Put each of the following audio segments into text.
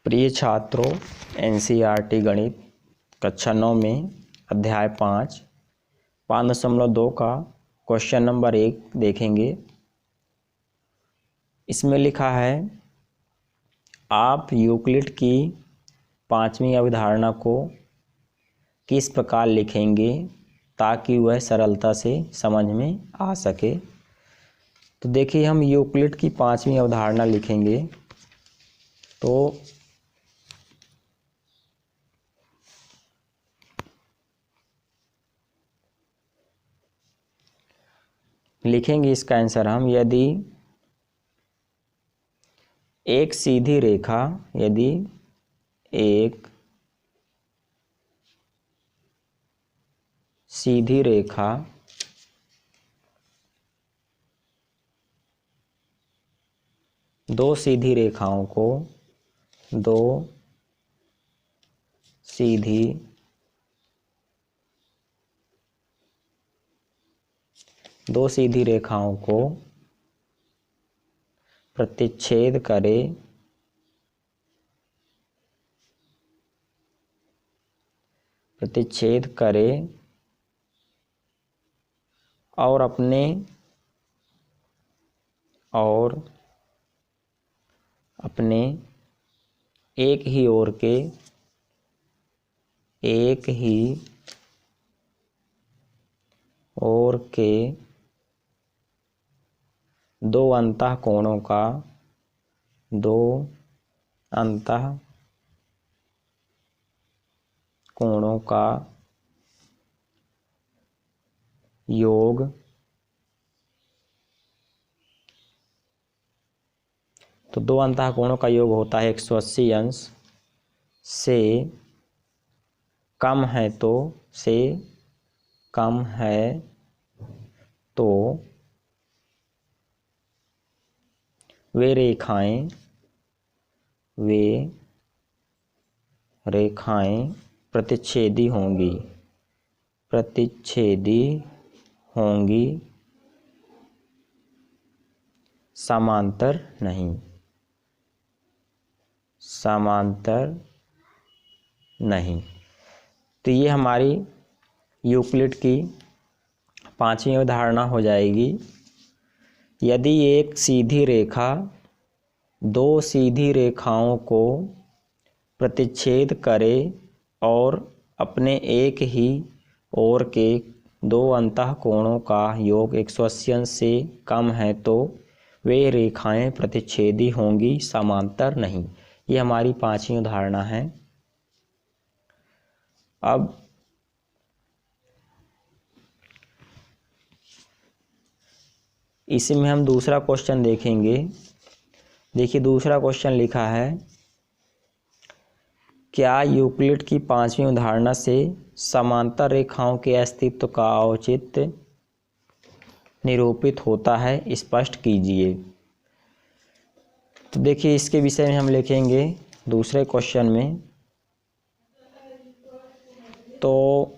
प्रिय छात्रों, एनसीईआरटी गणित कक्षा 9 में अध्याय 5.2 का क्वेश्चन नंबर 1 देखेंगे। इसमें लिखा है, आप यूक्लिड की 5वीं अवधारणा को किस प्रकार लिखेंगे ताकि वह सरलता से समझ में आ सके। तो देखिए, हम यूक्लिड की 5वीं अवधारणा लिखेंगे तो लिखेंगे इसका आंसर हम, यदि एक सीधी रेखा दो सीधी रेखाओं को दो सीधी रेखाओं को प्रतिच्छेद करे और अपने एक ही ओर के दो अंतःकोणों का योग तो दो अंतःकोणों का योग होता है 180 अंश से कम है तो वे रेखाएं प्रतिच्छेदी होंगी, समांतर नहीं। तो ये हमारी यूक्लिड की 5वीं अवधारणा हो जाएगी। यदि एक सीधी रेखा दो सीधी रेखाओं को प्रतिच्छेद करे और अपने एक ही ओर के दो अंतःकोणों का योग 180 अंश से कम है तो वे रेखाएं प्रतिच्छेदी होंगी, समांतर नहीं। ये हमारी 5वीं उदाहरणा है। अब इसी में हम दूसरा क्वेश्चन देखेंगे। देखिए, दूसरा क्वेश्चन लिखा है, क्या यूक्लिड की 5वीं उदाहरणा से समांतर रेखाओं के अस्तित्व का औचित्य निरूपित होता है, स्पष्ट कीजिए। तो देखिए, इसके विषय में हम लिखेंगे दूसरे क्वेश्चन में। तो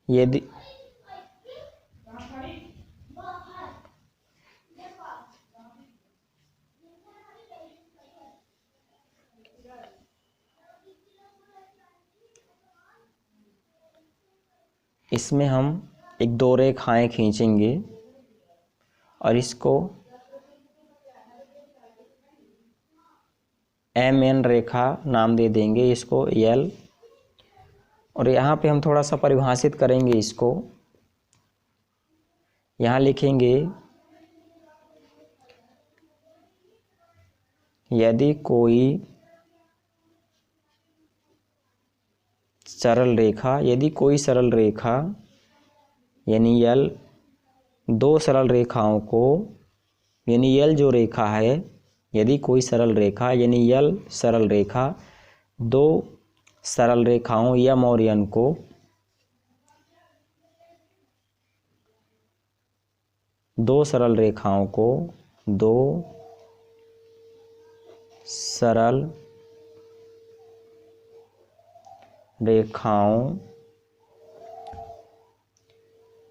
यदि इसमें हम एक दो रेखाएं खींचेंगे और इसको MN रेखा नाम दे देंगे, इसको L। और यहाँ पे हम थोड़ा सा परिभाषित करेंगे इसको। यहाँ लिखेंगे, यदि कोई सरल रेखा यानी L दो सरल रेखाओं को, यानी L जो रेखा है, यदि कोई सरल रेखा यानी L सरल रेखा दो सरल रेखाओं M और N को दो सरल रेखाओं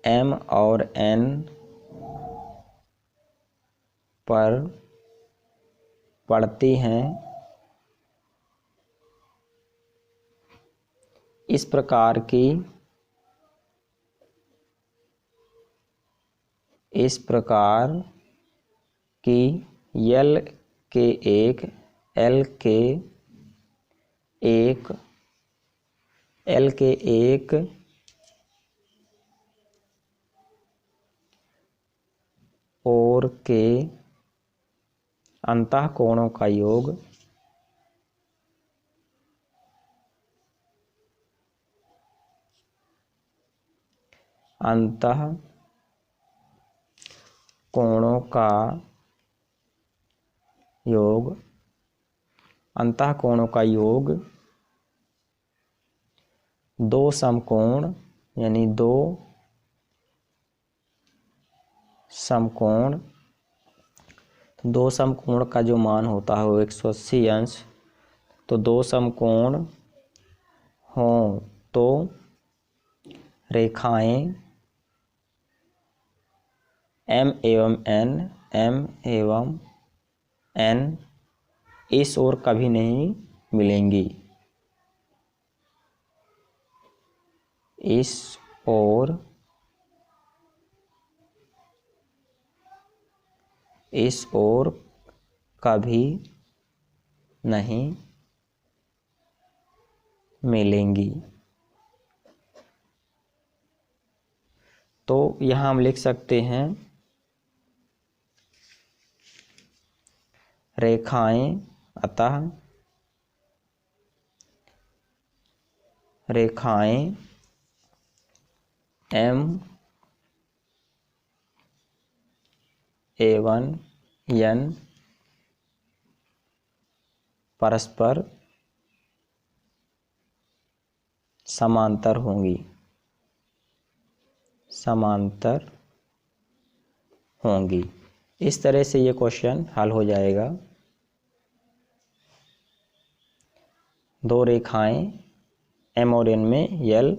M और N पर पड़ती हैं, इस प्रकार की यल के एक एल के एक और के अंतःकोणों का योग अंतःकोणों का योग दो समकोण यानी दो समकोण का जो मान होता है वो 180 अंश। तो दो समकोण हों तो रेखाएं M एवं N इस ओर कभी नहीं मिलेंगी, इस ओर कभी नहीं मिलेंगी। तो यहाँ हम लिख सकते हैं रेखाएं M एवं N परस्पर समांतर होंगी। इस तरह से ये क्वेश्चन हल हो जाएगा। दो रेखाएं M और N में यल